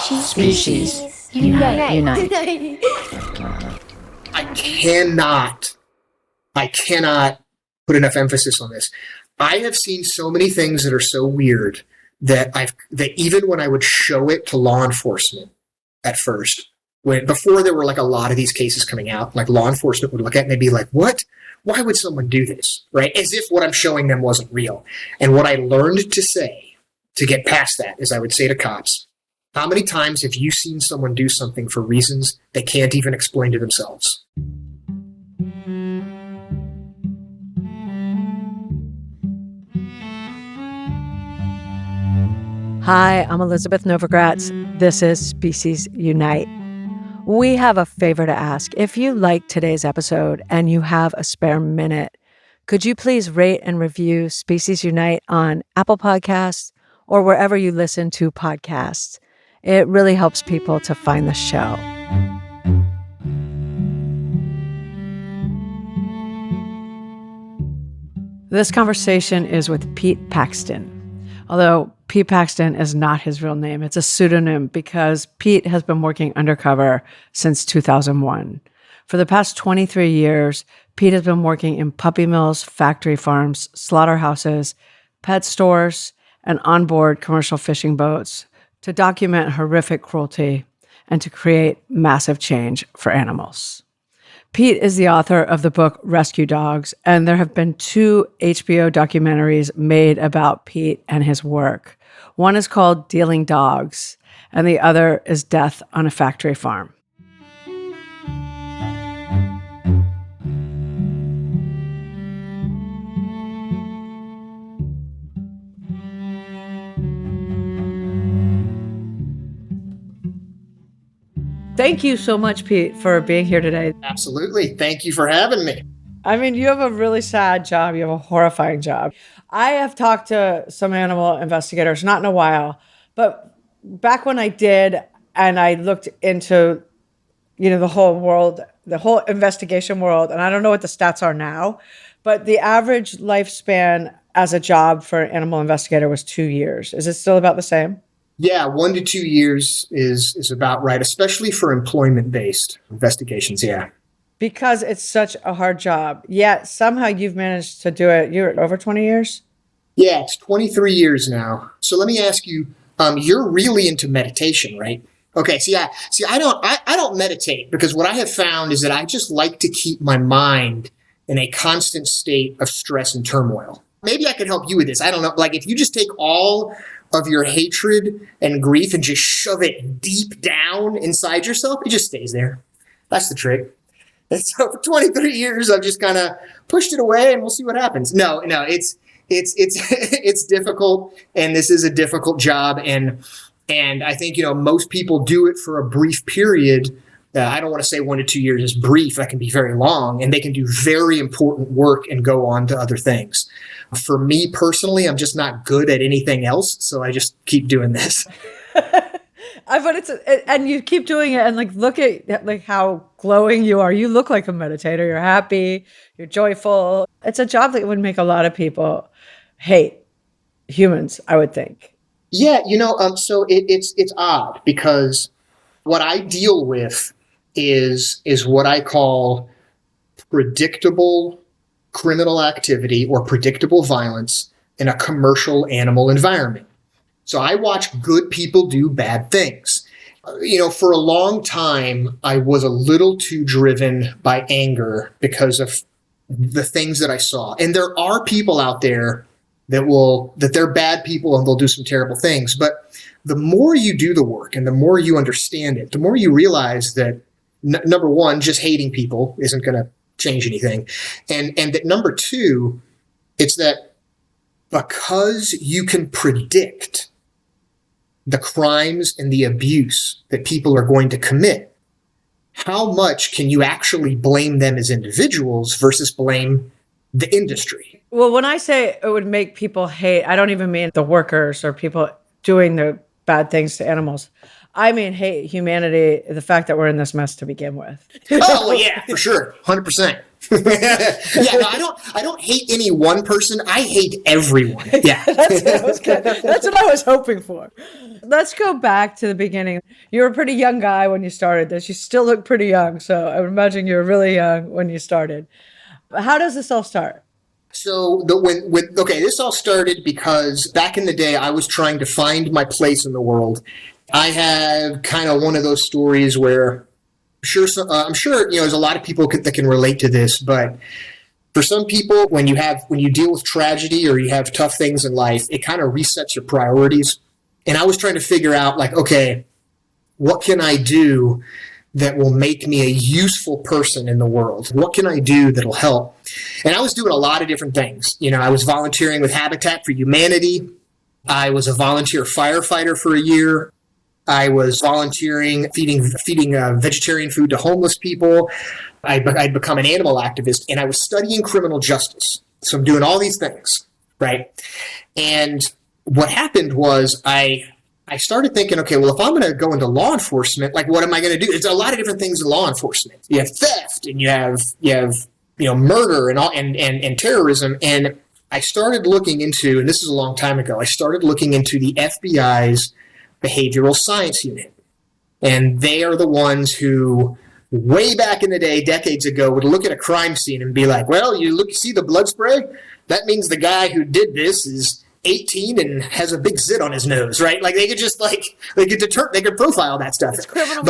Species. Unite. I cannot put enough emphasis on this. I have seen so many things that are so weird that even when I would show it to law enforcement at first, before there were like a lot of these cases coming out, like law enforcement would look at it and they'd be like, what? Why would someone do this? Right? As if what I'm showing them wasn't real. And what I learned to say to get past that is I would say to cops, how many times have you seen someone do something for reasons they can't even explain to themselves? Hi, I'm Elizabeth Novogratz. This is Species Unite. We have a favor to ask. If you liked today's episode and you have a spare minute, could you please rate and review Species Unite on Apple Podcasts or wherever you listen to podcasts? It really helps people to find the show. This conversation is with Pete Paxton. Although Pete Paxton is not his real name, it's a pseudonym because Pete has been working undercover since 2001. For the past 23 years, Pete has been working in puppy mills, factory farms, slaughterhouses, pet stores, and onboard commercial fishing boats to document horrific cruelty and to create massive change for animals. Pete is the author of the book Rescue Dogs, and there have been 2 HBO documentaries made about Pete and his work. One is called Dealing Dogs, and the other is Death on a Factory Farm. Thank you so much, Pete, for being here today. Absolutely. Thank you for having me. I mean, you have a really sad job. You have a horrifying job. I have talked to some animal investigators, not in a while, but back when I did, and I looked into, the whole world, the whole investigation world, and I don't know what the stats are now, but the average lifespan as a job for an animal investigator was 2 years. Is it still about the same? Yeah, 1 to 2 years is about right, especially for employment-based investigations, yeah. Because it's such a hard job. Yet somehow you've managed to do it. You're over 20 years? Yeah, it's 23 years now. So let me ask you, you're really into meditation, right? Okay, I don't meditate because what I have found is that I just like to keep my mind in a constant state of stress and turmoil. Maybe I could help you with this. I don't know. Like if you just take all of your hatred and grief and just shove it deep down inside yourself, it just stays there. That's the trick. And so for 23 years, I've just kind of pushed it away and we'll see what happens. No, it's it's difficult, and this is a difficult job. And I think, most people do it for a brief period. I don't want to say 1 to 2 years is brief. That can be very long, and they can do very important work and go on to other things. For me personally, I'm just not good at anything else, so I just keep doing this. But and you keep doing it, and look at how glowing you are. You look like a meditator. You're happy. You're joyful. It's a job that would make a lot of people hate humans, I would think. Yeah, so it's odd because what I deal with is what I call predictable criminal activity or predictable violence in a commercial animal environment. So I watch good people do bad things. For a long time, I was a little too driven by anger because of the things that I saw. And there are people out there that they're bad people and they'll do some terrible things. But the more you do the work and the more you understand it, the more you realize that number one, just hating people isn't going to change anything. And that number two, it's that because you can predict the crimes and the abuse that people are going to commit, how much can you actually blame them as individuals versus blame the industry? Well, when I say it would make people hate, I don't even mean the workers or people doing the bad things to animals. I mean, hate humanity, the fact that we're in this mess to begin with. Oh, yeah, for sure. 100%. Yeah, no, I don't hate any one person. I hate everyone. Yeah. That's what I was hoping for. Let's go back to the beginning. You were a pretty young guy when you started this. You still look pretty young, so I would imagine you were really young when you started. How does this all start? So this all started because back in the day I was trying to find my place in the world. I have kind of one of those stories where I'm sure there's a lot of people that can relate to this, but for some people, when you deal with tragedy or you have tough things in life, it kind of resets your priorities. And I was trying to figure out, like, okay, what can I do that will make me a useful person in the world? What can I do that'll help? And I was doing a lot of different things. I was volunteering with Habitat for Humanity. I was a volunteer firefighter for a year. I was volunteering, feeding vegetarian food to homeless people. I'd become an animal activist, and I was studying criminal justice. So I'm doing all these things, right? And what happened was I started thinking, okay, well, if I'm going to go into law enforcement, like, what am I going to do? It's a lot of different things in law enforcement. You have theft, and you have murder and terrorism. And I started looking into, and this is a long time ago, I started looking into the FBI's behavioral science unit. And they are the ones who, way back in the day, decades ago, would look at a crime scene and be like, well, you see the blood spray? That means the guy who did this is 18 and has a big zit on his nose, right? Like, they could just they could profile that stuff. It's criminal.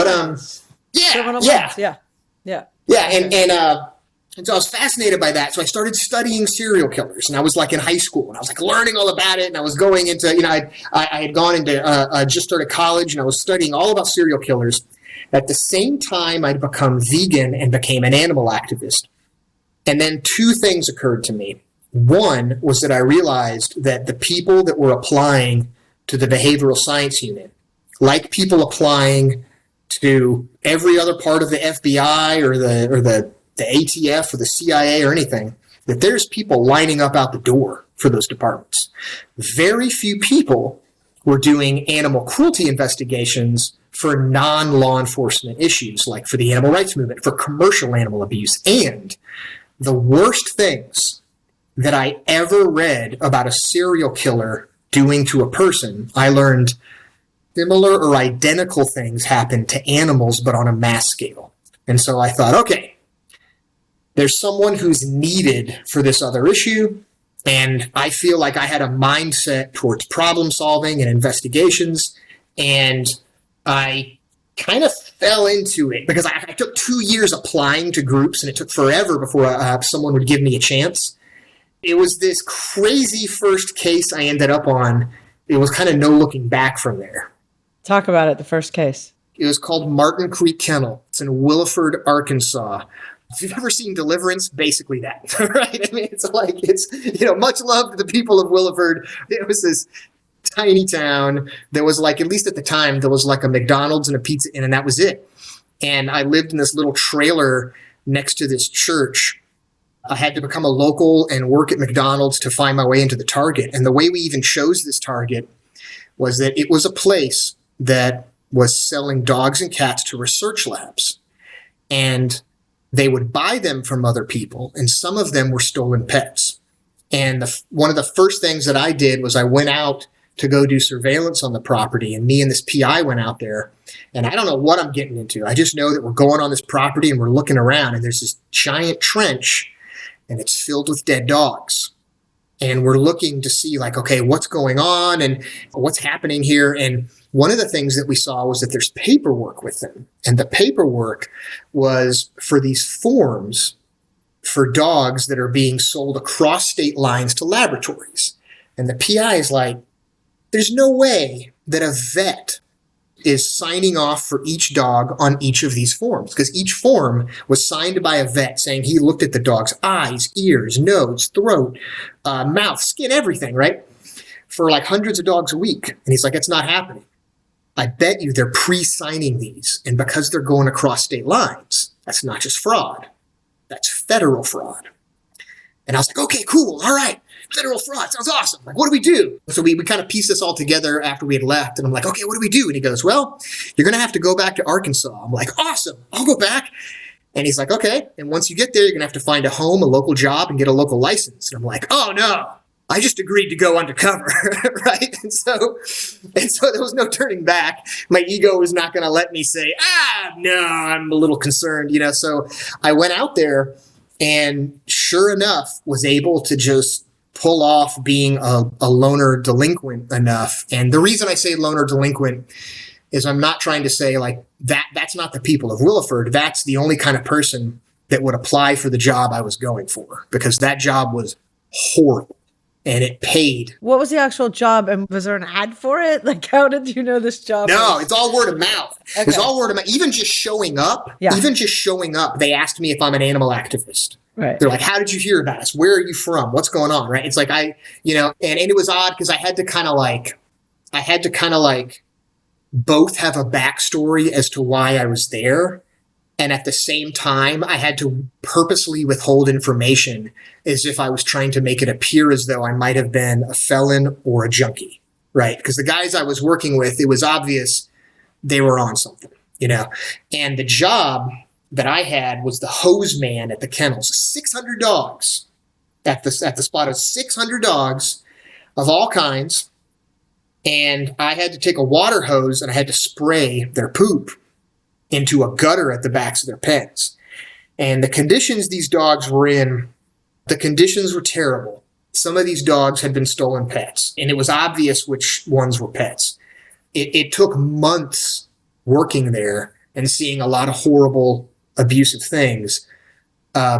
And so I was fascinated by that. So I started studying serial killers, and I was like in high school, and I was like learning all about it. And I was going into, I had gone into, just started college, and I was studying all about serial killers. At the same time, I'd become vegan and became an animal activist. And then two things occurred to me. One was that I realized that the people that were applying to the behavioral science unit, like people applying to every other part of the FBI or the ATF or the CIA or anything, that there's people lining up out the door for those departments. Very few people were doing animal cruelty investigations for non-law enforcement issues, like for the animal rights movement, for commercial animal abuse. And the worst things that I ever read about a serial killer doing to a person, I learned similar or identical things happen to animals, but on a mass scale. And so I thought, okay, there's someone who's needed for this other issue, and I feel like I had a mindset towards problem solving and investigations, and I kind of fell into it because I took 2 years applying to groups, and it took forever before someone would give me a chance. It was this crazy first case I ended up on. It was kind of no looking back from there. Talk about it, the first case. It was called Martin Creek Kennel. It's in Williford, Arkansas. If you've ever seen Deliverance, basically that, right? I mean, it's much love to the people of Williford. It was this tiny town. There was at least at the time, there was like a McDonald's and a Pizza Inn, and that was it. And I lived in this little trailer next to this church. I had to become a local and work at McDonald's to find my way into the Target. And the way we even chose this Target was that it was a place that was selling dogs and cats to research labs. And they would buy them from other people, and some of them were stolen pets. And one of the first things that I did was I went out to go do surveillance on the property, and me and this PI went out there, and I don't know what I'm getting into. I just know that we're going on this property and we're looking around, and there's this giant trench, and it's filled with dead dogs. And we're looking to see, like, okay, what's going on and what's happening here. And one of the things that we saw was that there's paperwork with them. And the paperwork was for these forms for dogs that are being sold across state lines to laboratories. And the PI is like, there's no way that a vet is signing off for each dog on each of these forms, because each form was signed by a vet saying he looked at the dog's eyes, ears, nose, throat, mouth, skin, everything, right? For like hundreds of dogs a week. And he's like, it's not happening. I bet you they're pre-signing these. And because they're going across state lines, that's not just fraud. That's federal fraud. And I was like, okay, cool. All right. Federal fraud. Sounds awesome. Like, what do we do? So we kind of pieced this all together after we had left. And I'm like, okay, what do we do? And he goes, well, you're going to have to go back to Arkansas. I'm like, awesome. I'll go back. And he's like, okay. And once you get there, you're going to have to find a home, a local job, and get a local license. And I'm like, oh no, I just agreed to go undercover, right? And so there was no turning back. My ego was not going to let me say, no, I'm a little concerned, So I went out there and sure enough was able to just pull off being a loner delinquent enough. And the reason I say loner delinquent is I'm not trying to say like that's not the people of Williford. That's the only kind of person that would apply for the job I was going for, because that job was horrible and it paid. What was the actual job, and was there an ad for it? Like, how did you know this job? No, it's all word of mouth. Okay. It's all word of mouth. Even just showing up, they asked me if I'm an animal activist. Right. They're like, how did you hear about us? Where are you from? What's going on? Right. It's like, and it was odd because I had to kind of like both have a backstory as to why I was there. And at the same time, I had to purposely withhold information as if I was trying to make it appear as though I might have been a felon or a junkie, right? Because the guys I was working with, it was obvious they were on something, And the job that I had was the hose man at the kennels. 600 dogs at the spot of 600 dogs of all kinds. And I had to take a water hose and I had to spray their poop into a gutter at the backs of their pens. And the conditions these dogs were in, the conditions were terrible. Some of these dogs had been stolen pets, and it was obvious which ones were pets. It took months working there and seeing a lot of horrible, abusive things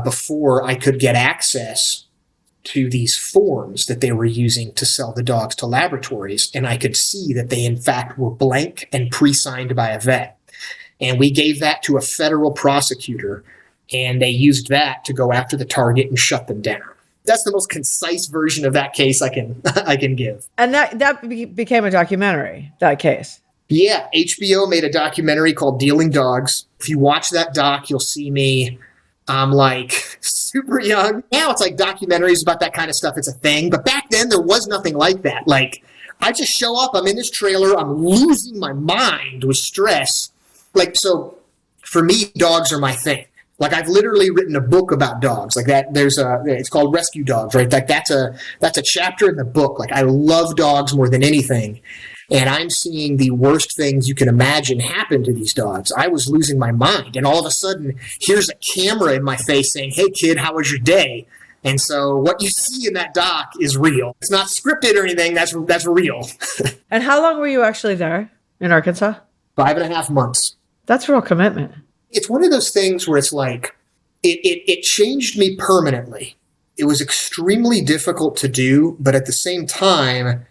before I could get access to these forms that they were using to sell the dogs to laboratories. And I could see that they, in fact, were blank and pre-signed by a vet. And we gave that to a federal prosecutor, and they used that to go after the target and shut them down. That's the most concise version of that case I can give. And that became a documentary, that case. Yeah, HBO made a documentary called Dealing Dogs. If you watch that doc, you'll see me. I'm like super young. Now it's like documentaries about that kind of stuff. It's a thing. But back then there was nothing like that. Like I just show up, I'm in this trailer, I'm losing my mind with stress. Like, so for me, dogs are my thing. Like I've literally written a book about dogs like that. It's called Rescue Dogs, right? Like that's a chapter in the book. Like I love dogs more than anything. And I'm seeing the worst things you can imagine happen to these dogs. I was losing my mind. And all of a sudden, here's a camera in my face saying, hey, kid, how was your day? And so what you see in that doc is real. It's not scripted or anything. That's real. And how long were you actually there in Arkansas? 5.5 months. That's real commitment. It's one of those things where it's like, it changed me permanently. It was extremely difficult to do, but at the same time,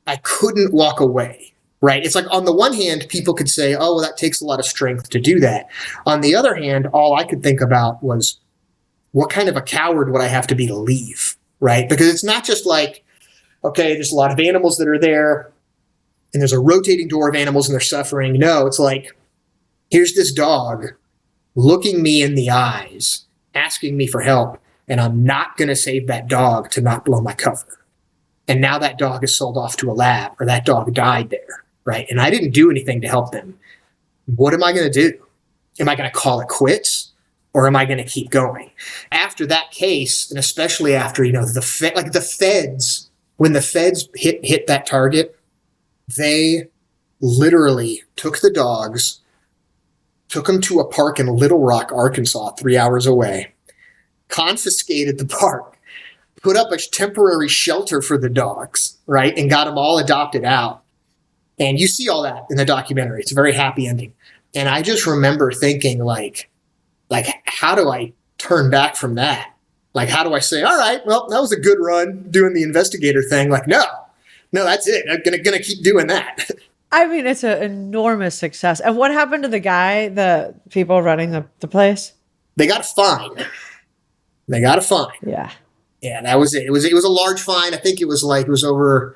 I couldn't walk away, right? It's like on the one hand, people could say, oh, well, that takes a lot of strength to do that. On the other hand, all I could think about was, what kind of a coward would I have to be to leave, right? Because it's not just like, okay, there's a lot of animals that are there and there's a rotating door of animals and they're suffering. No, it's like, here's this dog looking me in the eyes, asking me for help, and I'm not going to save that dog to not blow my cover. And now that dog is sold off to a lab, or that dog died there, right? And I didn't do anything to help them. What am I going to do? Am I going to call it quits, or am I going to keep going? After that case, and especially after, the feds, when the feds hit that target, they literally took the dogs, took them to a park in Little Rock, Arkansas, 3 hours away, confiscated the park, put up a temporary shelter for the dogs, right? And got them all adopted out. And you see all that in the documentary. It's a very happy ending. And I just remember thinking like, how do I turn back from that? Like, how do I say, all right, well, that was a good run doing the investigator thing. Like, no, that's it. I'm gonna keep doing that. I mean, it's an enormous success. And what happened to the guy, the people running the place? They got a fine. Yeah. Yeah, that was it. It was a large fine. I think it was over,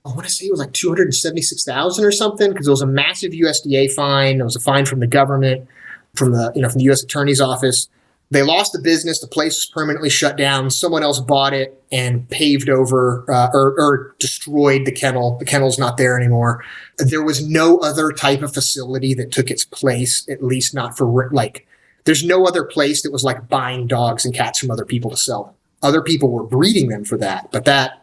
I want to say it was like $276,000 or something, because it was a massive USDA fine. It was a fine from the government, from the U.S. Attorney's Office. They lost the business. The place was permanently shut down. Someone else bought it and paved over or destroyed the kennel. The kennel's not there anymore. There was no other type of facility that took its place, at least not for There's no other place that was like buying dogs and cats from other people to sell them. Other people were breeding them for that, but that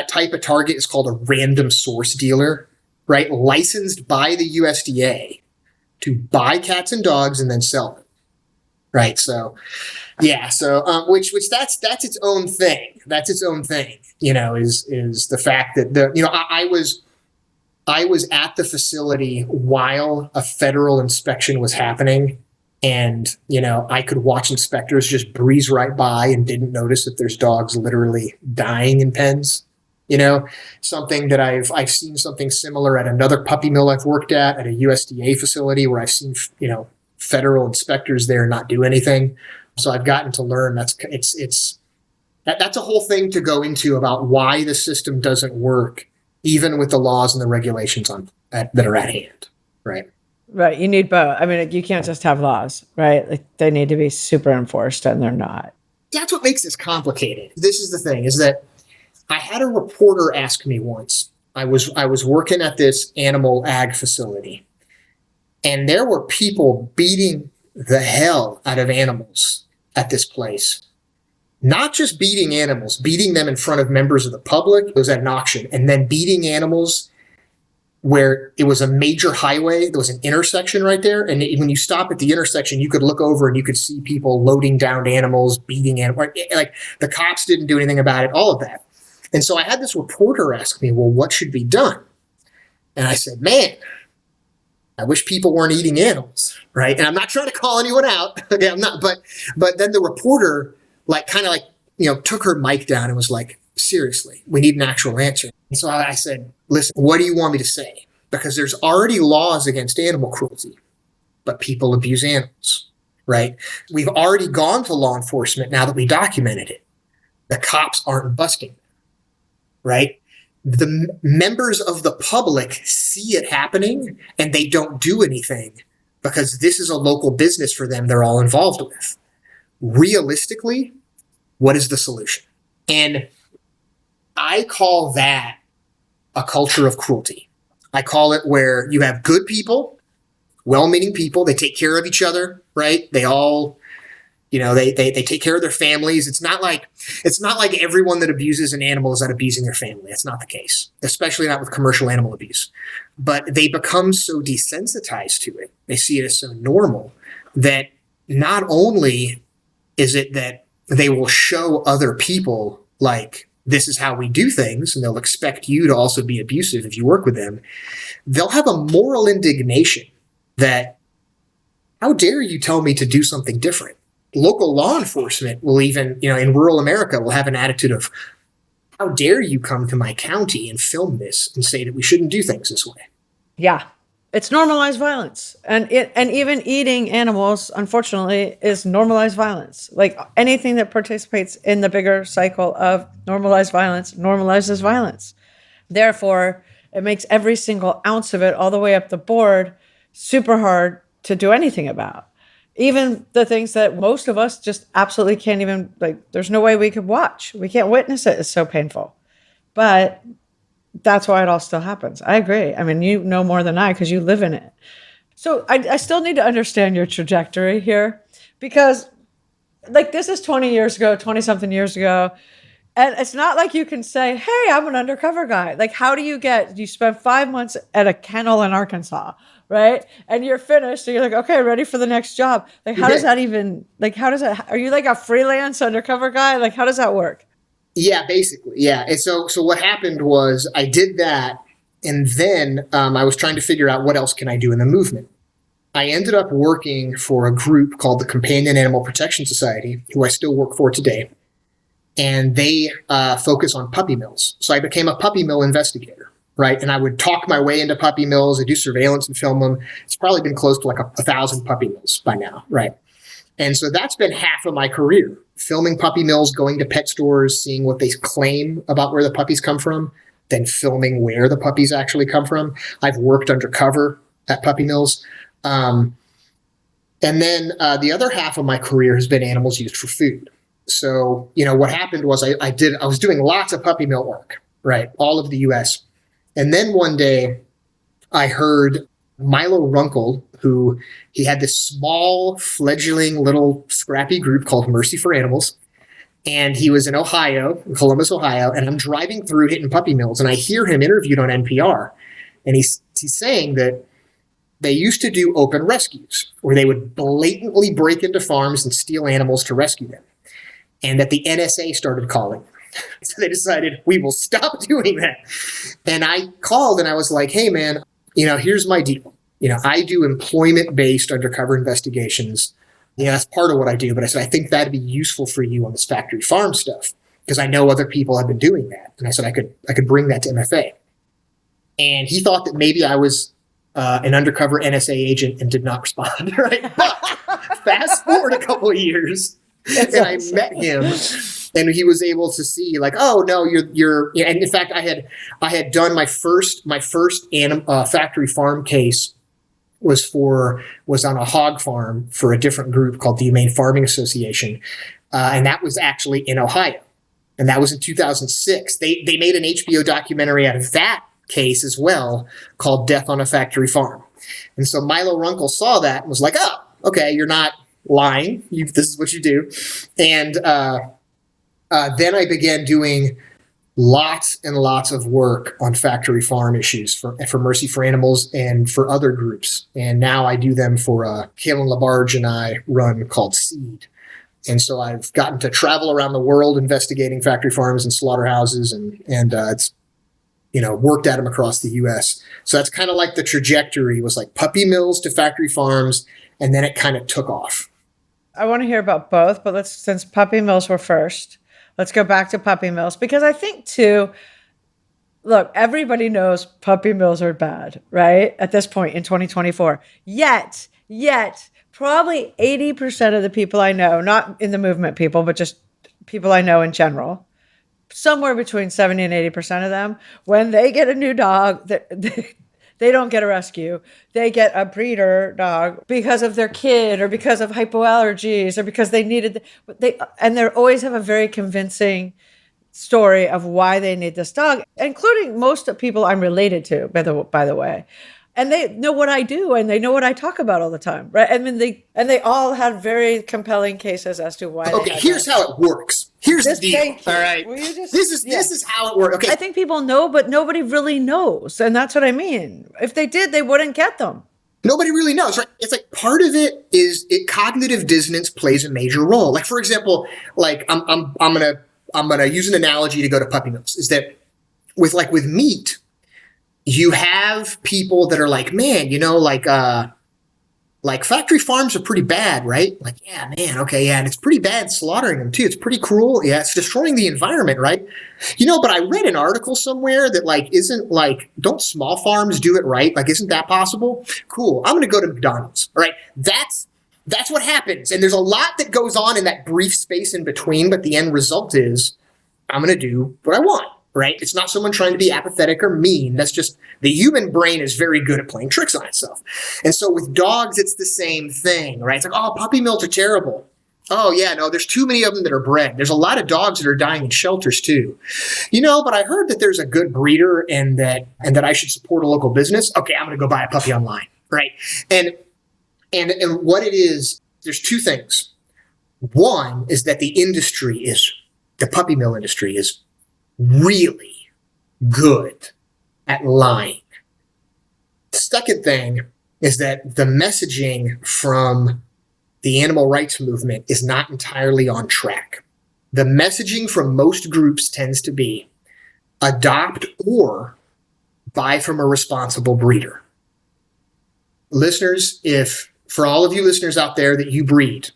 type of target is called a random source dealer, right? Licensed by the USDA to buy cats and dogs and then sell them, right? So, yeah. So, which that's its own thing. That's its own thing. Is the fact that I was at the facility while a federal inspection was happening. And, I could watch inspectors just breeze right by and didn't notice that there's dogs literally dying in pens. Something that I've seen something similar at another puppy mill I've worked at a USDA facility where I've seen, federal inspectors there not do anything. So I've gotten to learn that's a whole thing to go into about why the system doesn't work, even with the laws and the regulations that are at hand. Right. Right. You need both. I mean, you can't just have laws, right? Like they need to be super enforced, and they're not. That's what makes this complicated. This is the thing, is that I had a reporter ask me once. I was working at this animal ag facility, and there were people beating the hell out of animals at this place. Not just beating animals, beating them in front of members of the public. It was at an auction, and then beating animals where it was a major highway. There was an intersection right there. And when you stop at the intersection, you could look over and you could see people loading down animals, beating animals. Like the cops didn't do anything about it, all of that. And so I had this reporter ask me, well, what should be done? And I said, man, I wish people weren't eating animals, right? And I'm not trying to call anyone out. Okay, I'm not. But then the reporter took her mic down and was like, seriously, we need an actual answer. And so I said, listen, what do you want me to say? Because there's already laws against animal cruelty, but people abuse animals, right? We've already gone to law enforcement now that we documented it. The cops aren't busting, right? The members of the public see it happening and they don't do anything because this is a local business for them they're all involved with. Realistically, what is the solution? And I call that a culture of cruelty. I call it where you have good people, well-meaning people. They take care of each other, right? They all, they take care of their families. It's not like everyone that abuses an animal is not abusing their family. That's not the case, especially not with commercial animal abuse. But they become so desensitized to it. They see it as so normal that not only is it that they will show other people like, this is how we do things, and they'll expect you to also be abusive if you work with them. They'll have a moral indignation that, how dare you tell me to do something different? Local law enforcement will even, in rural America, will have an attitude of, how dare you come to my county and film this and say that we shouldn't do things this way? Yeah. It's normalized violence. And even eating animals, unfortunately, is normalized violence. Like anything that participates in the bigger cycle of normalized violence normalizes violence. Therefore, it makes every single ounce of it all the way up the board super hard to do anything about. Even the things that most of us just absolutely can't even, there's no way we could watch. We can't witness it. It's so painful. But that's why it all still happens. I agree. I mean, you know more than I because you live in it. So I still need to understand your trajectory here because this is 20 years ago, 20 something years ago. And it's not like you can say, hey, I'm an undercover guy. How do you spend 5 months at a kennel in Arkansas, right? And you're finished. So you're like, okay, ready for the next job. Does that even, are you like a freelance undercover guy? How does that work? Yeah, basically. Yeah. And so what happened was I did that. And then I was trying to figure out what else can I do in the movement. I ended up working for a group called the Companion Animal Protection Society, who I still work for today. And they focus on puppy mills. So I became a puppy mill investigator, right? And I would talk my way into puppy mills. I do surveillance and film them. It's probably been close to 1,000 puppy mills by now, right? And so that's been half of my career, filming puppy mills, going to pet stores, seeing what they claim about where the puppies come from, then filming where the puppies actually come from. I've worked undercover at puppy mills. And then the other half of my career has been animals used for food. So, what happened was I was doing lots of puppy mill work, right? All of the US. And then one day I heard Milo Runkle, who he had this small, fledgling little scrappy group called Mercy for Animals. And he was in Ohio, Columbus, Ohio, and I'm driving through hitting puppy mills, and I hear him interviewed on NPR. And he's saying that they used to do open rescues where they would blatantly break into farms and steal animals to rescue them. And that the NSA started calling. So they decided, we will stop doing that. And I called and I was like, hey, man, here's my deal. I do employment-based undercover investigations. That's part of what I do. But I said, I think that'd be useful for you on this factory farm stuff because I know other people have been doing that. And I said, I could bring that to MFA. And he thought that maybe I was an undercover NSA agent and did not respond. Right? But fast forward a couple of years, and I met him, and he was able to see like, oh no, you're. And in fact, I had done my first factory farm case was on a hog farm for a different group called the Humane Farming Association, and that was actually in Ohio, and that was in 2006. They made an HBO documentary out of that case as well called Death on a Factory Farm. And so Milo Runkle saw that and was like, oh, okay, you're not lying. This is what you do. And then I began doing lots and lots of work on factory farm issues for Mercy for Animals and for other groups. And now I do them for Kalen LaBarge and I run called Seed. And so I've gotten to travel around the world investigating factory farms and slaughterhouses, and it's worked at them across the U.S. So that's kind of like the trajectory was like puppy mills to factory farms, and then it kind of took off. I want to hear about both, but since puppy mills were first, let's go back to puppy mills because I think too, look, everybody knows puppy mills are bad, right? At this point in 2024, yet probably 80% of the people I know, not in the movement people, but just people I know in general, somewhere between 70 and 80% of them, when they get a new dog, they don't get a rescue. They get a breeder dog because of their kid or because of hypoallergies or because they needed, and they always have a very convincing story of why they need this dog, including most of people I'm related to, by the way. And they know what I do and they know what I talk about all the time, right? I mean, they all had very compelling cases as to why. Okay, here's how it works. Here's the deal. All right, this is how it works. Okay, I think people know, but nobody really knows, and that's what I mean. If they did, they wouldn't get them. Nobody really knows, right? It's like part of it is cognitive dissonance plays a major role. Like for example, like I'm gonna use an analogy to go to puppy mills. Is that with meat, you have people that are like, man, like factory farms are pretty bad, right? Like, yeah, man, okay, yeah, and it's pretty bad slaughtering them too. It's pretty cruel. Yeah, it's destroying the environment, right? But I read an article somewhere that don't small farms do it right? Like, isn't that possible? Cool. I'm gonna go to McDonald's. All right. That's what happens. And there's a lot that goes on in that brief space in between, but the end result is I'm gonna do what I want. Right? It's not someone trying to be apathetic or mean. That's just the human brain is very good at playing tricks on itself. And so with dogs, it's the same thing, right? It's like, oh, puppy mills are terrible. Oh, yeah, no, there's too many of them that are bred. There's a lot of dogs that are dying in shelters too. But I heard that there's a good breeder and that I should support a local business. Okay, I'm going to go buy a puppy online, right? And what it is, there's two things. One is that the puppy mill industry is really good at lying. The second thing is that the messaging from the animal rights movement is not entirely on track. The messaging from most groups tends to be adopt or buy from a responsible breeder. Listeners, for all of you listeners out there that you breed,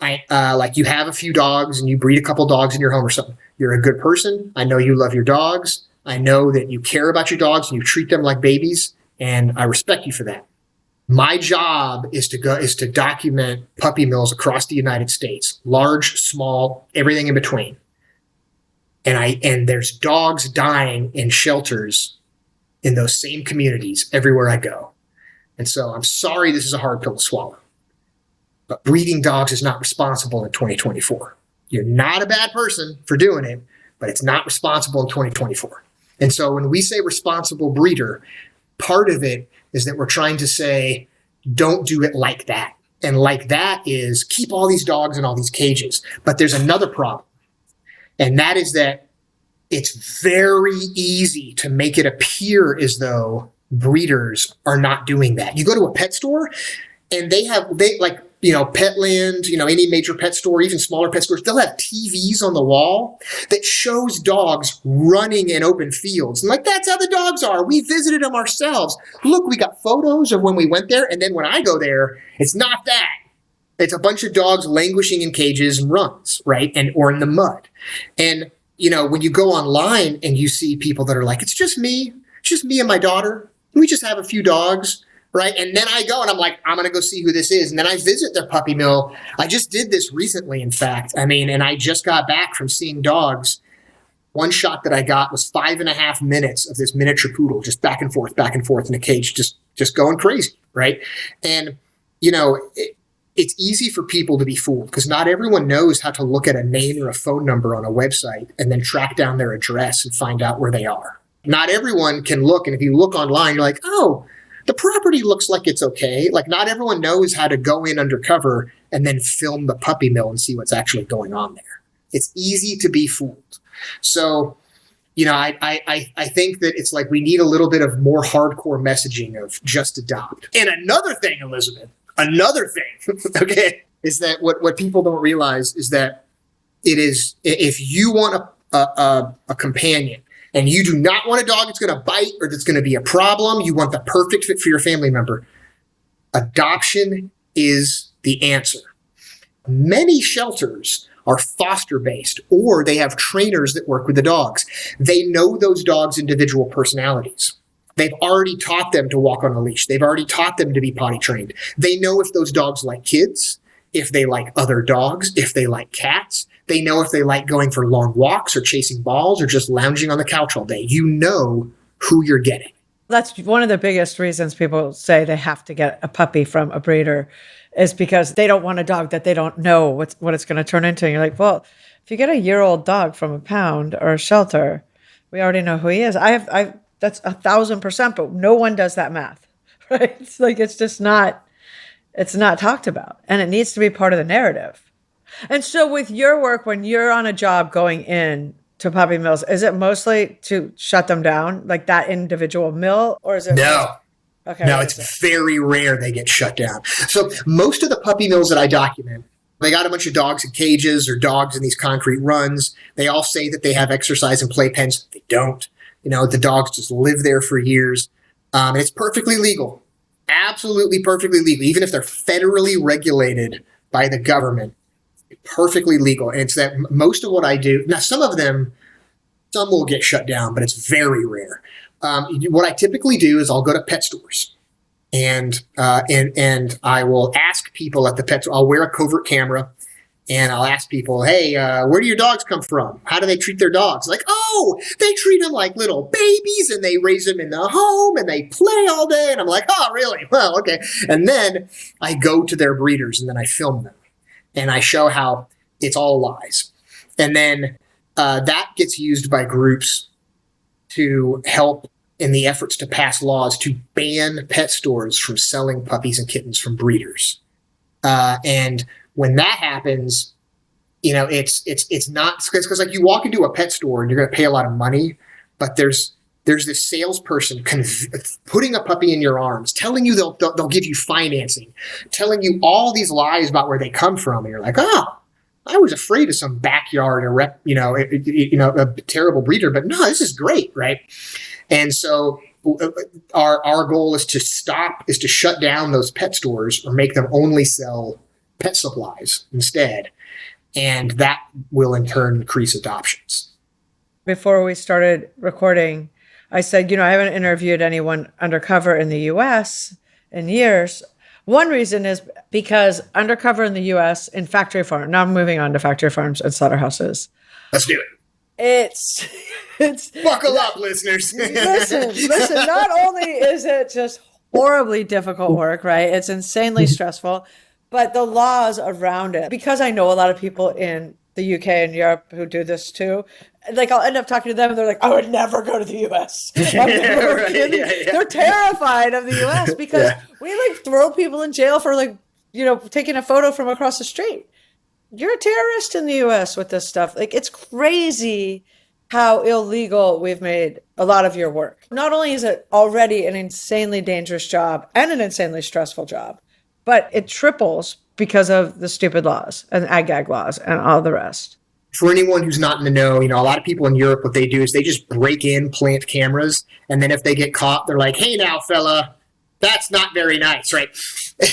you have a few dogs and you breed a couple dogs in your home or something. You're a good person. I know you love your dogs. I know that you care about your dogs and you treat them like babies, and I respect you for that. My job is to document puppy mills across the United States, large, small, everything in between. And there's dogs dying in shelters in those same communities everywhere I go. And so I'm sorry this is a hard pill to swallow. But breeding dogs is not responsible in 2024. You're not a bad person for doing it, but it's not responsible in 2024. And so when we say responsible breeder, part of it is that we're trying to say, don't do it like that. And like that is keep all these dogs in all these cages. But there's another problem. And that is that it's very easy to make it appear as though breeders are not doing that. You go to a pet store and they like, Petland, any major pet store, even smaller pet stores, they'll have TVs on the wall that shows dogs running in open fields. And like, that's how the dogs are. We visited them ourselves. Look, we got photos of when we went there. And then when I go there, it's not that. It's a bunch of dogs languishing in cages and runs, right? Or in the mud. And, when you go online and you see people that are like, it's just me and my daughter. We just have a few dogs. Right. And then I go and I'm like, I'm going to go see who this is. And then I visit their puppy mill. I just did this recently, in fact. And I just got back from seeing dogs. One shot that I got was 5.5 minutes of this miniature poodle, just back and forth in a cage, just going crazy. Right. And, it's easy for people to be fooled because not everyone knows how to look at a name or a phone number on a website and then track down their address and find out where they are. Not everyone can look. And if you look online, you're like, oh, the property looks like it's okay. Like not everyone knows how to go in undercover and then film the puppy mill and see what's actually going on there. It's easy to be fooled. So, I think that it's like we need a little bit of more hardcore messaging of just adopt. And another thing, Elizabeth, okay, is that what people don't realize is that it is, if you want a companion, and you do not want a dog that's going to bite or that's going to be a problem, you want the perfect fit for your family member, adoption is the answer. Many shelters are foster-based, or they have trainers that work with the dogs. They know those dogs' individual personalities. They've already taught them to walk on a leash. They've already taught them to be potty trained. They know if those dogs like kids, if they like other dogs, if they like cats. They know if they like going for long walks or chasing balls or just lounging on the couch all day. You know who you're getting. That's one of the biggest reasons people say they have to get a puppy from a breeder is because they don't want a dog that they don't know what it's going to turn into. And you're like, well, if you get a year-old dog from a pound or a shelter, we already know who he is. That's 1,000%, but no one does that math, right? It's like, it's not talked about, and it needs to be part of the narrative. And so with your work, when you're on a job going in to puppy mills, is it mostly to shut them down, like that individual mill, or is it? No. Okay. No, it's very rare they get shut down. So most of the puppy mills that I document, they got a bunch of dogs in cages or dogs in these concrete runs. They all say that they have exercise and play pens. They don't. The dogs just live there for years. And it's perfectly legal. Absolutely perfectly legal. Even if they're federally regulated by the government, perfectly legal. And it's that most of what I do, now some will get shut down, but it's very rare. What I typically do is I'll go to pet stores and I will ask people at the pet store, I'll wear a covert camera and I'll ask people, hey, where do your dogs come from? How do they treat their dogs? Like, oh, they treat them like little babies and they raise them in the home and they play all day. And I'm like, oh, really? Well, okay. And then I go to their breeders and then I film them and I show how it's all lies. And then that gets used by groups to help in the efforts to pass laws to ban pet stores from selling puppies and kittens from breeders. And when that happens, it's not because like you walk into a pet store and you're going to pay a lot of money, but there's this salesperson putting a puppy in your arms, telling you they'll give you financing, telling you all these lies about where they come from, and you're like, oh, I was afraid of some backyard a terrible breeder, but no, this is great, right? And so our goal is to shut down those pet stores or make them only sell pet supplies instead. And that will in turn increase adoptions. Before we started recording, I said, I haven't interviewed anyone undercover in the US in years. One reason is because undercover in the US in factory farm, now I'm moving on to factory farms and slaughterhouses. Let's do it. It's buckle up, listeners. listen, not only is it just horribly difficult work, right? It's insanely stressful, but the laws around it, because I know a lot of people in the UK and Europe who do this too. Like I'll end up talking to them and they're like, I would never go to the US. They're terrified of the US because we like throw people in jail for like, taking a photo from across the street. You're a terrorist in the US with this stuff. Like it's crazy how illegal we've made a lot of your work. Not only is it already an insanely dangerous job and an insanely stressful job, but it triples because of the stupid laws and ag-gag laws and all the rest. For anyone who's not in the know, a lot of people in Europe, what they do is they just break in, plant cameras, and then if they get caught, they're like, hey now, fella, that's not very nice, right?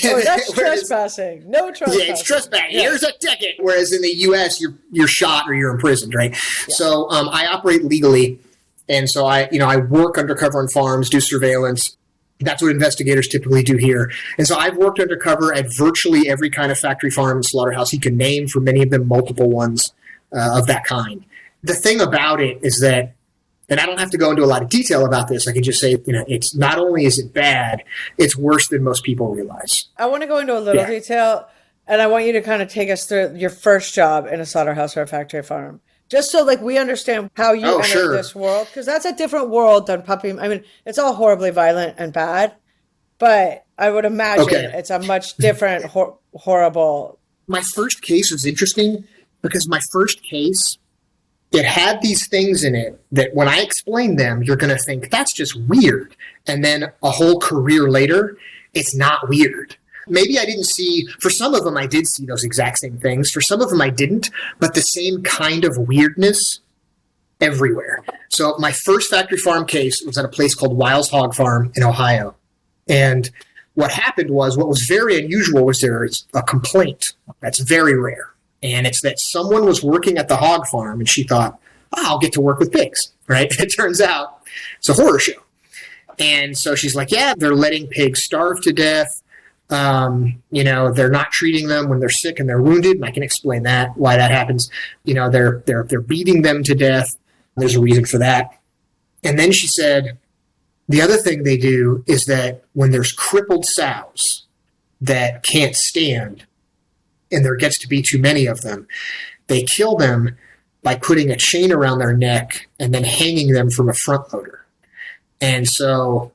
Oh, that's trespassing. No trespassing. Yeah, it's trespassing. Yeah. Here's a ticket. Whereas in the U.S., you're shot or you're imprisoned, right? Yeah. So I operate legally, and so I work undercover on farms, do surveillance. That's what investigators typically do here. And so I've worked undercover at virtually every kind of factory farm and slaughterhouse you can name, for many of them multiple ones of that kind. The thing about it is that, and I don't have to go into a lot of detail about this, I can just say, it's not only is it bad, it's worse than most people realize. I want to go into a little detail, and I want you to kind of take us through your first job in a slaughterhouse or a factory farm. Just so we understand how you entered this world, because that's a different world than puppy. I mean, it's all horribly violent and bad, but I would imagine it's a much different, horrible. My first case was interesting because my first case, it had these things in it that when I explain them, you're going to think that's just weird. And then a whole career later, it's not weird. Maybe I didn't see, for some of them, I did see those exact same things. For some of them, I didn't, but the same kind of weirdness everywhere. So my first factory farm case was at a place called Wiles Hog Farm in Ohio. And what happened was, what was very unusual was there is a complaint. That's very rare. And it's that someone was working at the hog farm and she thought, I'll get to work with pigs, right? It turns out it's a horror show. And so she's like, they're letting pigs starve to death. They're not treating them when they're sick and they're wounded. And I can explain that, why that happens. They're beating them to death. There's a reason for that. And then she said, the other thing they do is that when there's crippled sows that can't stand, and there gets to be too many of them, they kill them by putting a chain around their neck and then hanging them from a front loader. And so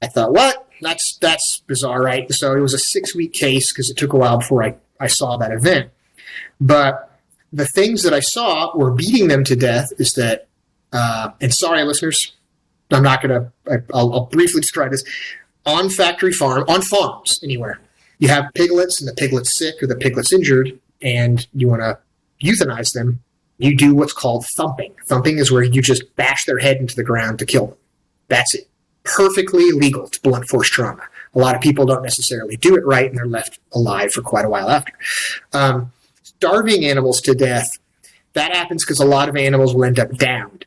I thought, what? That's bizarre, right? So it was a 6-week case because it took a while before I saw that event. But the things that I saw were beating them to death is that, and sorry, listeners, I'll briefly describe this. On farms anywhere, you have piglets and the piglet's sick or the piglet's injured and you want to euthanize them. You do what's called thumping. Thumping is where you just bash their head into the ground to kill them. That's it. Perfectly legal. It's blunt force trauma. A lot of people don't necessarily do it right and they're left alive for quite a while after. Starving animals to death, that happens because a lot of animals will end up downed.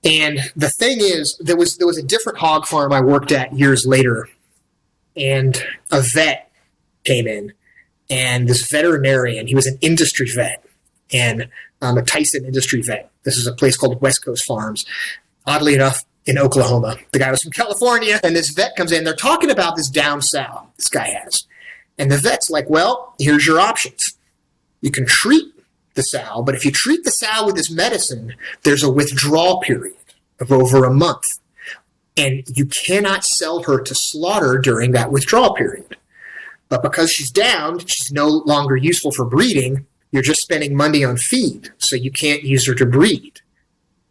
And the thing is, there was a different hog farm I worked at years later, and a vet came in, and this veterinarian, he was an industry vet, and a Tyson industry vet. This is a place called West Coast Farms. Oddly enough, in Oklahoma. The guy was from California, and this vet comes in. They're talking about this down sow this guy has. And the vet's like, well, here's your options. You can treat the sow, but if you treat the sow with this medicine, there's a withdrawal period of over a month. And you cannot sell her to slaughter during that withdrawal period. But because she's downed, she's no longer useful for breeding, you're just spending money on feed, so you can't use her to breed.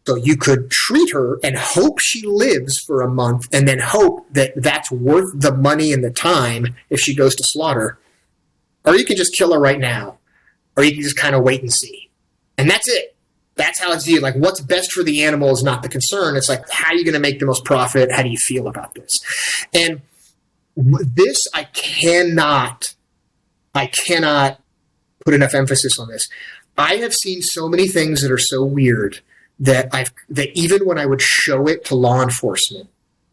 So you could treat her and hope she lives for a month and then hope that that's worth the money and the time if she goes to slaughter. Or you can just kill her right now. Or you can just kind of wait and see. And that's it. That's how it's viewed. Like, what's best for the animal is not the concern. It's like, how are you going to make the most profit? How do you feel about this? And this, I cannot put enough emphasis on this. I have seen so many things that are so weird that even when I would show it to law enforcement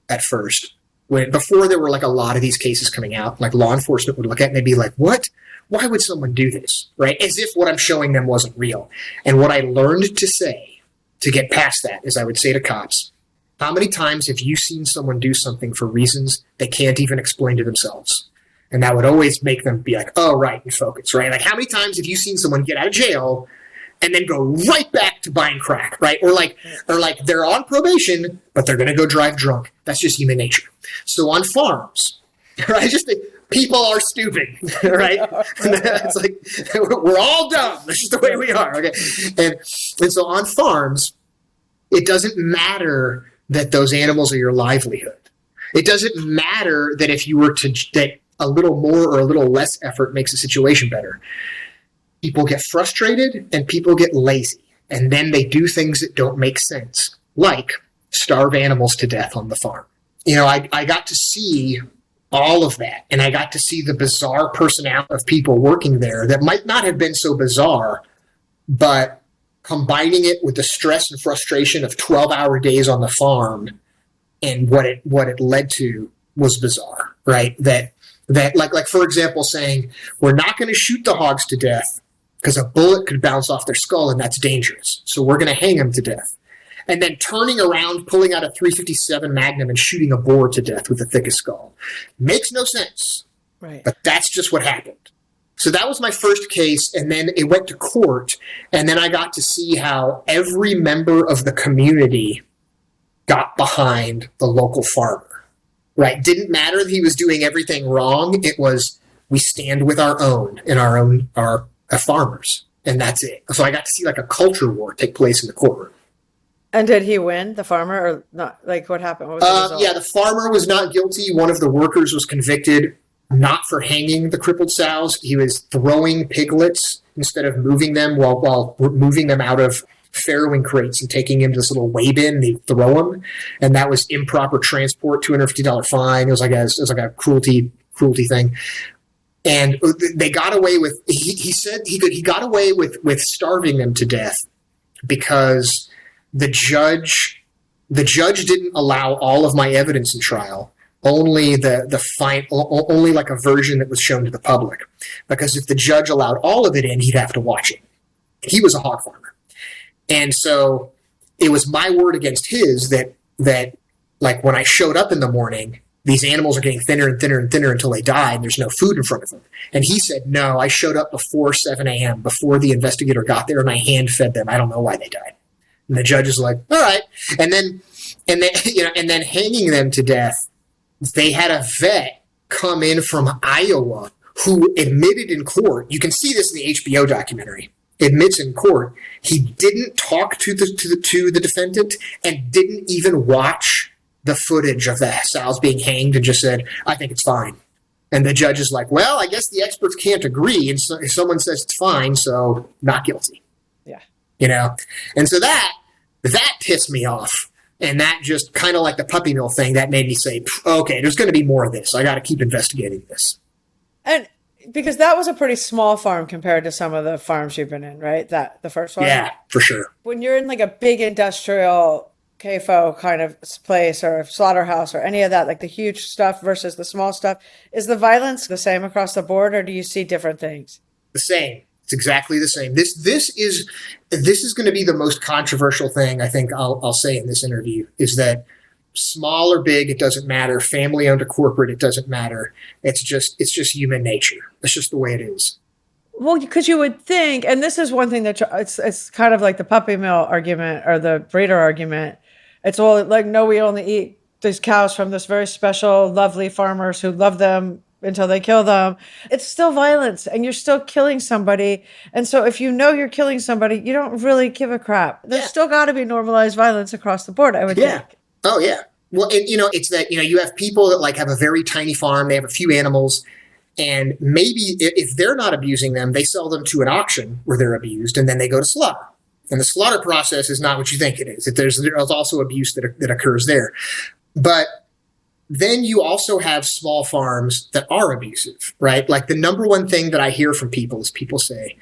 at first, before there were like a lot of these cases coming out, like law enforcement would look at it and they'd be like, what? Why would someone do this? Right? As if what I'm showing them wasn't real. And what I learned to say to get past that is I would say to cops, how many times have you seen someone do something for reasons they can't even explain to themselves? And that would always make them be like, oh, right, and focus, right? Like, how many times have you seen someone get out of jail and then go right back to buying crack, right? Or like they're on probation, but they're going to go drive drunk. That's just human nature. So on farms, right? Just people are stupid, right? It's like we're all dumb. That's just the way we are, okay? And so on farms, it doesn't matter that those animals are your livelihood. It doesn't matter that if you were to that a little more or a little less effort makes the situation better. People get frustrated and people get lazy, and then they do things that don't make sense, like starve animals to death on the farm. I got to see all of that, and I got to see the bizarre personality of people working there that might not have been so bizarre, but combining it with the stress and frustration of 12-hour days on the farm and what it led to was bizarre, right? That like for example, saying we're not going to shoot the hogs to death because a bullet could bounce off their skull and that's dangerous. So we're going to hang them to death. And then turning around, pulling out a .357 Magnum and shooting a boar to death with the thickest skull. Makes no sense. Right. But that's just what happened. So that was my first case, and then it went to court, and then I got to see how every member of the community got behind the local farmer. Right? Didn't matter that he was doing everything wrong. It was, we stand with our own and our farmers, and that's it. So I got to see like a culture war take place in the courtroom. And did he win, the farmer, or not? Like, what happened? What was the result? Yeah, the farmer was not guilty. One of the workers was convicted, not for hanging the crippled sows. He was throwing piglets instead of moving them while moving them out of farrowing crates and taking them to this little weigh bin. They throw them, and that was improper transport, $250 fine. It was like a cruelty thing. And they got away with. He said he got away with starving them to death because the judge didn't allow all of my evidence in trial. Only only like a version that was shown to the public. Because if the judge allowed all of it in, he'd have to watch it. He was a hog farmer. And so it was my word against his that like when I showed up in the morning, these animals are getting thinner and thinner and thinner until they die and there's no food in front of them. And he said, no, I showed up before 7 a.m., before the investigator got there, and I hand fed them. I don't know why they died. And the judge is like, all right. And then hanging them to death, they had a vet come in from Iowa who admitted in court, you can see this in the HBO documentary, admits in court, he didn't talk to the defendant and didn't even watch the footage of the sows being hanged and just said, I think it's fine. And the judge is like, well, I guess the experts can't agree. And so if someone says it's fine, so not guilty. Yeah. And so that pissed me off. And that just kind of like the puppy mill thing, that made me say, okay, there's going to be more of this. I got to keep investigating this. And because that was a pretty small farm compared to some of the farms you've been in, right? The first one? Yeah, for sure. When you're in like a big industrial CAFO kind of place or a slaughterhouse or any of that, like the huge stuff versus the small stuff, is the violence the same across the board, or do you see different things? The same. It's exactly the same. This is going to be the most controversial thing I think I'll say in this interview, is that small or big, it doesn't matter. Family owned or corporate, it doesn't matter. It's just human nature. It's just the way it is. Well, because you would think, and this is one thing that it's kind of like the puppy mill argument or the breeder argument. It's all like, no, we only eat these cows from this very special, lovely farmers who love them until they kill them. It's still violence and you're still killing somebody. And so if you know you're killing somebody, you don't really give a crap. There's still got to be normalized violence across the board, I would think. Oh, yeah. Well, it's that, you have people that like have a very tiny farm. They have a few animals. And maybe if they're not abusing them, they sell them to an auction where they're abused, and then they go to slaughter. And the slaughter process is not what you think it is. There's also abuse that occurs there. But then you also have small farms that are abusive, right? Like the number one thing that I hear from people is people say,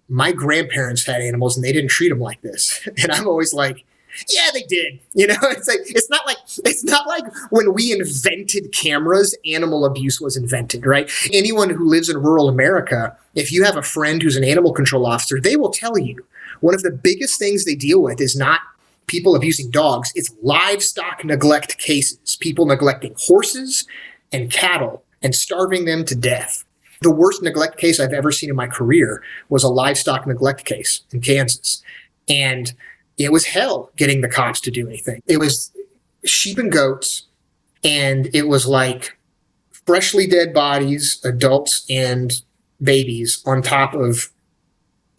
my grandparents had animals and they didn't treat them like this. And I'm always like, yeah, they did. It's not like when we invented cameras, animal abuse was invented, right? Anyone who lives in rural America, if you have a friend who's an animal control officer, they will tell you one of the biggest things they deal with is not people abusing dogs, it's livestock neglect cases, people neglecting horses and cattle and starving them to death. The worst neglect case I've ever seen in my career was a livestock neglect case in Kansas. And it was hell getting the cops to do anything. It was sheep and goats, and it was like freshly dead bodies, adults and babies, on top of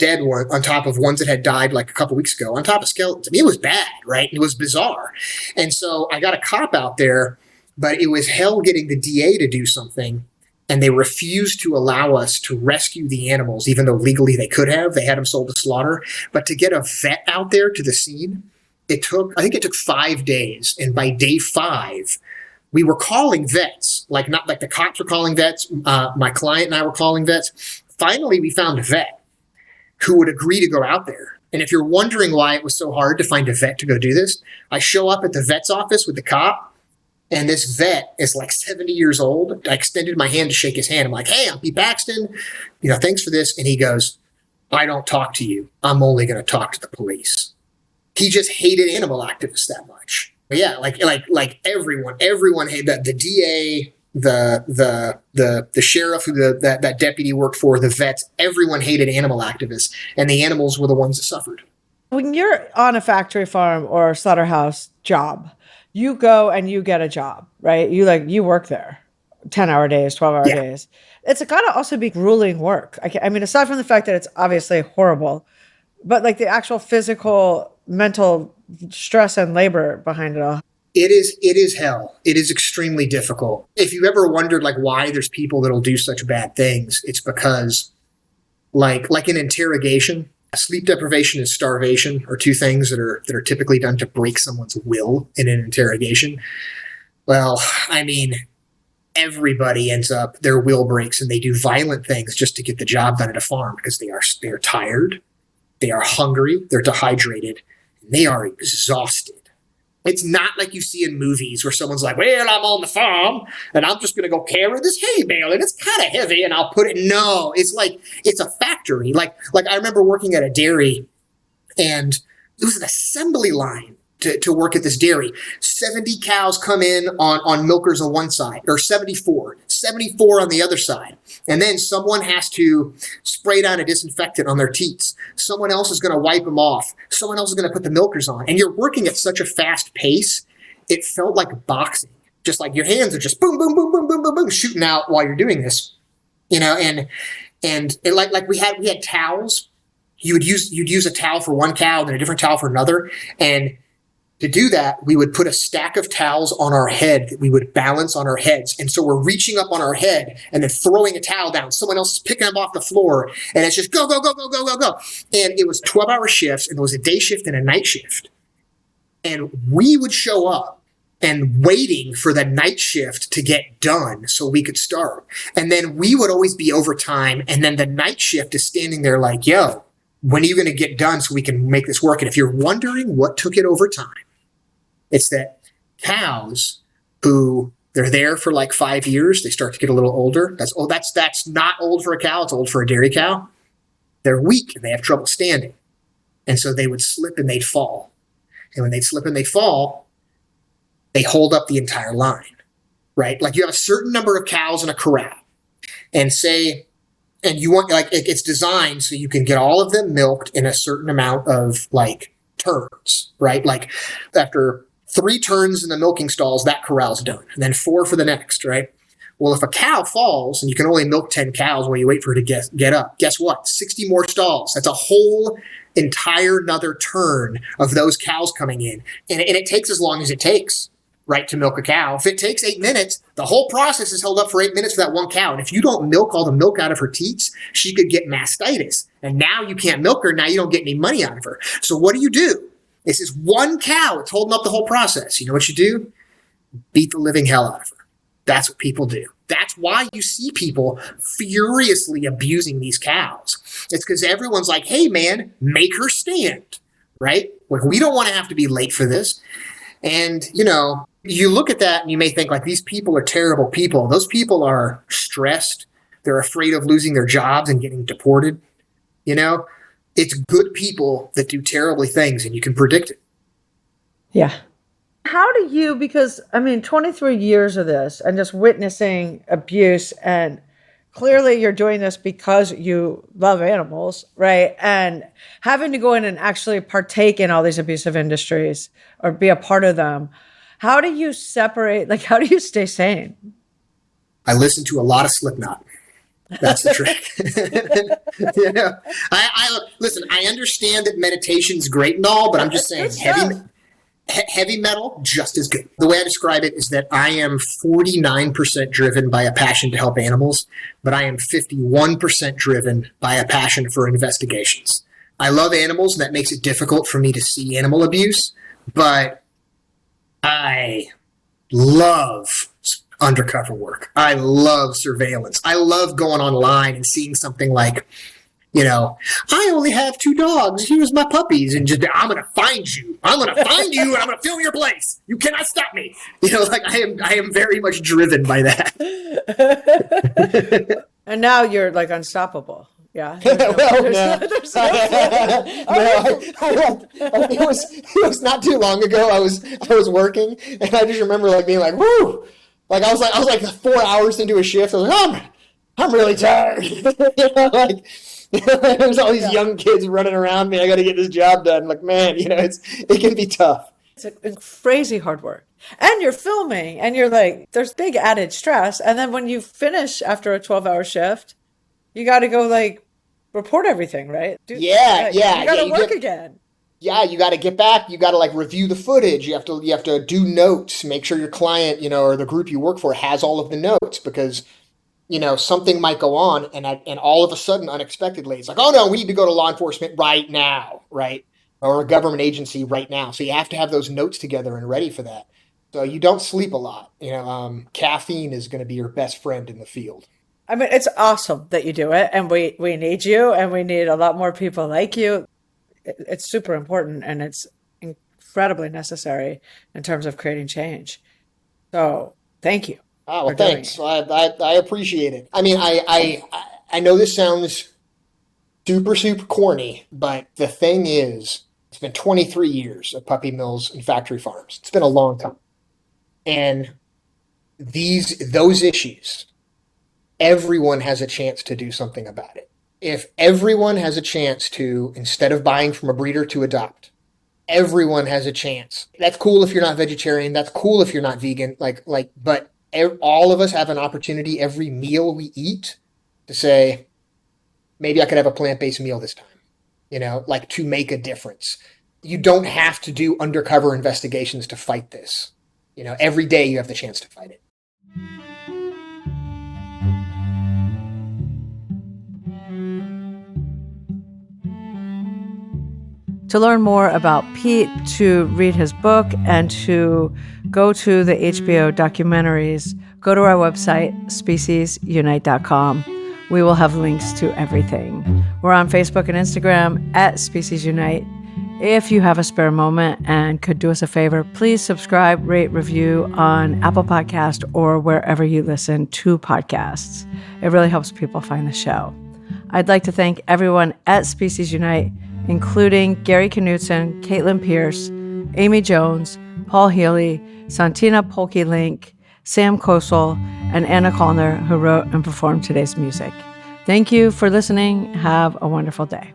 on top of ones that had died like a couple weeks ago, on top of skeletons. I mean, it was bad, right? It was bizarre. And so I got a cop out there, but it was hell getting the DA to do something. And they refused to allow us to rescue the animals, even though legally they could have. They had them sold to slaughter. But to get a vet out there to the scene, I think it took 5 days. And by day 5, we were calling vets, not like the cops were calling vets. My client and I were calling vets. Finally, we found a vet who would agree to go out there. And if you're wondering why it was so hard to find a vet to go do this, I show up at the vet's office with the cop, and this vet is like 70 years old. I extended my hand to shake his hand. I'm like, hey, I'm Pete Paxton. Thanks for this. And he goes, I don't talk to you. I'm only going to talk to the police. He just hated animal activists that much. But yeah, like everyone hated the DA, the sheriff who that deputy worked for, the vets. Everyone hated animal activists, and the animals were the ones that suffered. When you're on a factory farm or a slaughterhouse job, you go and you get a job, right? You work there 10-hour days, 12-hour days. It's got to also be grueling work. I mean, aside from the fact that it's obviously horrible, but like the actual physical, mental stress and labor behind it all. It is hell. It is extremely difficult. If you ever wondered why there's people that'll do such bad things, it's because like an interrogation, sleep deprivation and starvation are two things that are typically done to break someone's will in an interrogation. Well, I mean, everybody ends up, their will breaks, and they do violent things just to get the job done at a farm because they are tired, they are hungry, they're dehydrated, and they are exhausted. It's not like you see in movies where someone's like, well, I'm on the farm and I'm just going to go carry this hay bale and it's kind of heavy and I'll put it. No, it's like, it's a factory. Like I remember working at a dairy, and it was an assembly line to work at this dairy. 70 cows come in on milkers on one side, or 74 on the other side. And then someone has to spray down a disinfectant on their teats. Someone else is going to wipe them off. Someone else is going to put the milkers on. And you're working at such a fast pace, it felt like boxing. Just like your hands are just boom, boom, boom, boom, boom, boom, boom, shooting out while you're doing this. And it, like we had towels. You'd use a towel for one cow, then a different towel for another. And to do that, we would put a stack of towels on our head that we would balance on our heads. And so we're reaching up on our head and then throwing a towel down. Someone else is picking them off the floor. And it's just go, go, go, go, go, go, go. And it was 12-hour shifts, and there was a day shift and a night shift. And we would show up and waiting for the night shift to get done so we could start. And then we would always be overtime. And then the night shift is standing there like, yo, when are you going to get done so we can make this work? And if you're wondering what took it overtime, it's that cows who they're there for like 5 years, they start to get a little older. That's not old for a cow. It's old for a dairy cow. They're weak and they have trouble standing. And so they would slip and they'd fall. And when they'd slip and they fall, they hold up the entire line, right? Like you have a certain number of cows in a corral, and you want, like, it's designed so you can get all of them milked in a certain amount of like turns, right? Like after 3 turns in the milking stalls, that corral's done. And then 4 for the next, right? Well, if a cow falls and you can only milk 10 cows while you wait for it to get up, guess what? 60 more stalls. That's a whole entire another turn of those cows coming in. And it takes as long as it takes, right, to milk a cow. If it takes 8 minutes, the whole process is held up for 8 minutes for that one cow. And if you don't milk all the milk out of her teats, she could get mastitis. And now you can't milk her. Now you don't get any money out of her. So what do? This is one cow. It's holding up the whole process. You know what you do? Beat the living hell out of her. That's what people do. That's why you see people furiously abusing these cows. It's because everyone's like, hey, man, make her stand, right? Like, we don't want to have to be late for this. And, you look at that and you may think like these people are terrible people. Those people are stressed. They're afraid of losing their jobs and getting deported. It's good people that do terribly things, and you can predict it. Yeah. How do you, because 23 years of this and just witnessing abuse and clearly you're doing this because you love animals, right? And having to go in and actually partake in all these abusive industries or be a part of them. How do you separate, like, how do you stay sane? I listen to a lot of Slipknot. That's the trick. I listen. I understand that meditation's great and all, but I'm just saying heavy metal just as good. The way I describe it is that I am 49% driven by a passion to help animals, but I am 51% driven by a passion for investigations. I love animals, and that makes it difficult for me to see animal abuse, but I love undercover work. I love surveillance. I love going online and seeing something like, I only have 2 dogs. Here's my puppies. And just, I'm going to find you. I'm going to find you and I'm going to film your place. You cannot stop me. I am very much driven by that. And now you're like unstoppable. Yeah. It was not too long ago. I was working and I just remember like being like, woo. Like I was like 4 hours into a shift. I was like, oh, I'm really tired. There's all these young kids running around me. I got to get this job done. Like, man, it can be tough. It's crazy hard work. And you're filming and you're like, there's big added stress. And then when you finish after a 12-hour shift, you got to go like report everything, right? You got to work again. Yeah, you got to get back. You got to like review the footage. You have to do notes. Make sure your client, or the group you work for has all of the notes because, something might go on and all of a sudden, unexpectedly, it's like, oh no, we need to go to law enforcement right now, right? Or a government agency right now. So you have to have those notes together and ready for that. So you don't sleep a lot. Caffeine is going to be your best friend in the field. I mean, it's awesome that you do it, and we need you, and we need a lot more people like you. It's super important, and it's incredibly necessary in terms of creating change. So thank you. Oh, well, thanks. I appreciate it. I mean, I know this sounds super, super corny, but the thing is, it's been 23 years of puppy mills and factory farms. It's been a long time. And those issues, everyone has a chance to do something about it. If everyone has a chance to, instead of buying from a breeder, to adopt, everyone has a chance. That's cool if you're not vegetarian. That's cool if you're not vegan. But all of us have an opportunity every meal we eat to say, maybe I could have a plant-based meal this time, to make a difference. You don't have to do undercover investigations to fight this. Every day you have the chance to fight it. To learn more about Pete, to read his book, and to go to the HBO documentaries, go to our website, speciesunite.com. We will have links to everything. We're on Facebook and Instagram at Species Unite. If you have a spare moment and could do us a favor, please subscribe, rate, review on Apple Podcast or wherever you listen to podcasts. It really helps people find the show. I'd like to thank everyone at Species Unite, including Gary Knutson, Caitlin Pierce, Amy Jones, Paul Healy, Santina Polky-Link, Sam Kosel, and Anna Callner, who wrote and performed today's music. Thank you for listening. Have a wonderful day.